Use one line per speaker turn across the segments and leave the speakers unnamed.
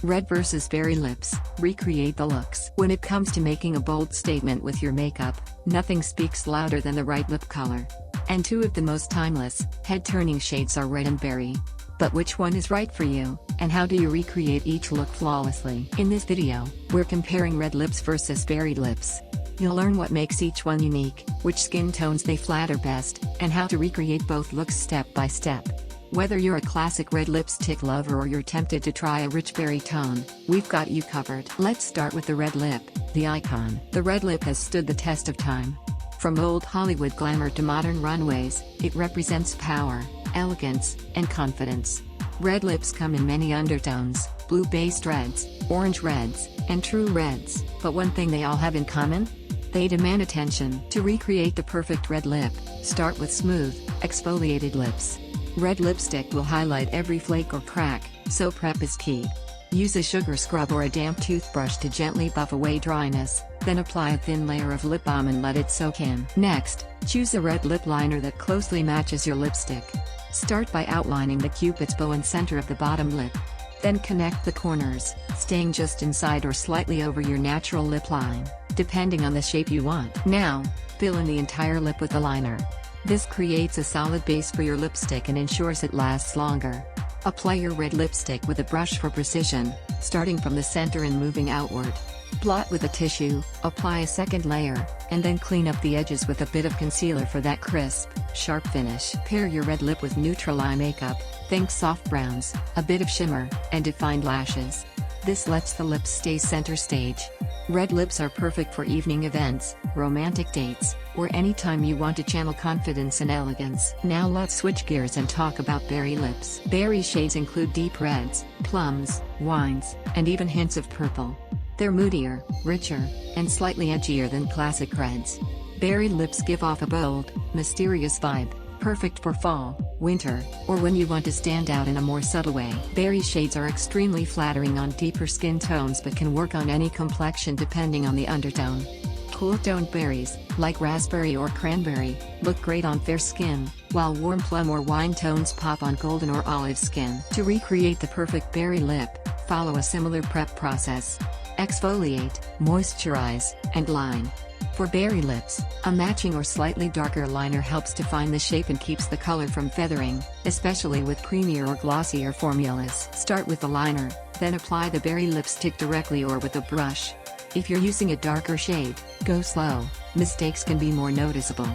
Red versus berry lips, recreate the looks. When it comes to making a bold statement with your makeup, nothing speaks louder than the right lip color. And two of the most timeless, head-turning shades are red and berry. But which one is right for you, and how do you recreate each look flawlessly? In this video, we're comparing red lips versus berry lips. You'll learn what makes each one unique, which skin tones they flatter best, and how to recreate both looks step by step. Whether you're a classic red lipstick lover or you're tempted to try a rich berry tone, we've got you covered. Let's start with the red lip, the icon. The red lip has stood the test of time. From old Hollywood glamour to modern runways, it represents power, elegance, and confidence. Red lips come in many undertones: blue-based reds, orange reds, and true reds. But one thing they all have in common? They demand attention. To recreate the perfect red lip, start with smooth, exfoliated lips. Red lipstick will highlight every flake or crack, so prep is key. Use a sugar scrub or a damp toothbrush to gently buff away dryness, then apply a thin layer of lip balm and let it soak in. Next, choose a red lip liner that closely matches your lipstick. Start by outlining the cupid's bow and center of the bottom lip. Then connect the corners, staying just inside or slightly over your natural lip line, depending on the shape you want. Now, fill in the entire lip with the liner. This creates a solid base for your lipstick and ensures it lasts longer. Apply your red lipstick with a brush for precision, starting from the center and moving outward. Blot with a tissue, apply a second layer, and then clean up the edges with a bit of concealer for that crisp, sharp finish. Pair your red lip with neutral eye makeup, think soft browns, a bit of shimmer, and defined lashes. This lets the lips stay center stage. Red lips are perfect for evening events, romantic dates, or anytime you want to channel confidence and elegance. Now let's switch gears and talk about berry lips. Berry shades include deep reds, plums, wines, and even hints of purple. They're moodier, richer, and slightly edgier than classic reds. Berry lips give off a bold, mysterious vibe, perfect for fall, winter, or when you want to stand out in a more subtle way. Berry shades are extremely flattering on deeper skin tones but can work on any complexion depending on the undertone. Cool-toned berries, like raspberry or cranberry, look great on fair skin, while warm plum or wine tones pop on golden or olive skin. To recreate the perfect berry lip, follow a similar prep process. Exfoliate, moisturize, and line. For berry lips, a matching or slightly darker liner helps define the shape and keeps the color from feathering, especially with creamier or glossier formulas. Start with the liner, then apply the berry lipstick directly or with a brush. If you're using a darker shade, go slow, mistakes can be more noticeable.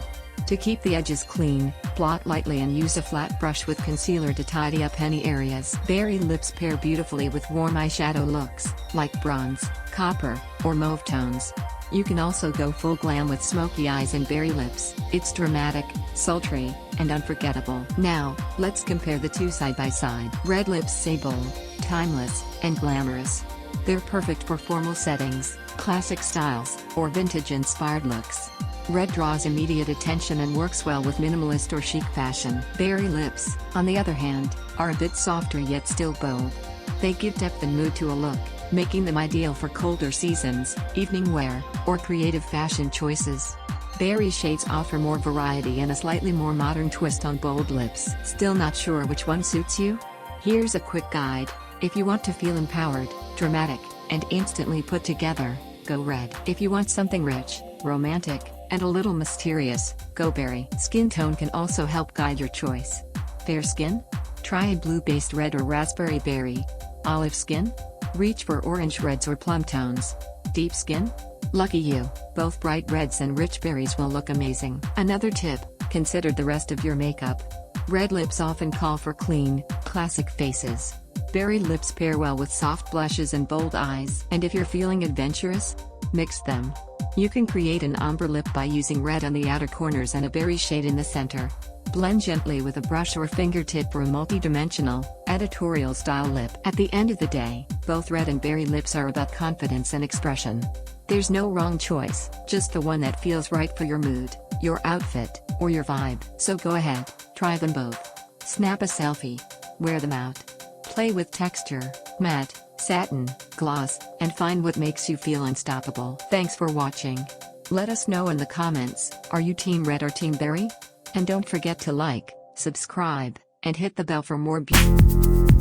To keep the edges clean, blot lightly and use a flat brush with concealer to tidy up any areas. Berry lips pair beautifully with warm eyeshadow looks, like bronze, copper, or mauve tones. You can also go full glam with smoky eyes and berry lips. It's dramatic, sultry, and unforgettable. Now, let's compare the two side by side. Red lips say bold, timeless, and glamorous. They're perfect for formal settings, classic styles, or vintage-inspired looks. Red draws immediate attention and works well with minimalist or chic fashion. Berry lips, on the other hand, are a bit softer yet still bold. They give depth and mood to a look, making them ideal for colder seasons, evening wear, or creative fashion choices. Berry shades offer more variety and a slightly more modern twist on bold lips. Still not sure which one suits you? Here's a quick guide. If you want to feel empowered, dramatic, and instantly put together, go red. If you want something rich, romantic, and a little mysterious, go berry. Skin tone can also help guide your choice. Fair skin? Try a blue-based red or raspberry berry. Olive skin? Reach for orange reds or plum tones. Deep skin? Lucky you, both bright reds and rich berries will look amazing. Another tip, consider the rest of your makeup. Red lips often call for clean, classic faces. Berry lips pair well with soft blushes and bold eyes. And if you're feeling adventurous, mix them. You can create an ombre lip by using red on the outer corners and a berry shade in the center. Blend gently with a brush or fingertip for a multi-dimensional, editorial-style lip. At the end of the day, both red and berry lips are about confidence and expression. There's no wrong choice, just the one that feels right for your mood, your outfit, or your vibe. So go ahead, try them both. Snap a selfie. Wear them out. Play with texture, matte, satin, gloss, and find what makes you feel unstoppable. Thanks for watching. Let us know in the comments, are you team red or team berry? And don't forget to like, subscribe, and hit the bell for more beauty.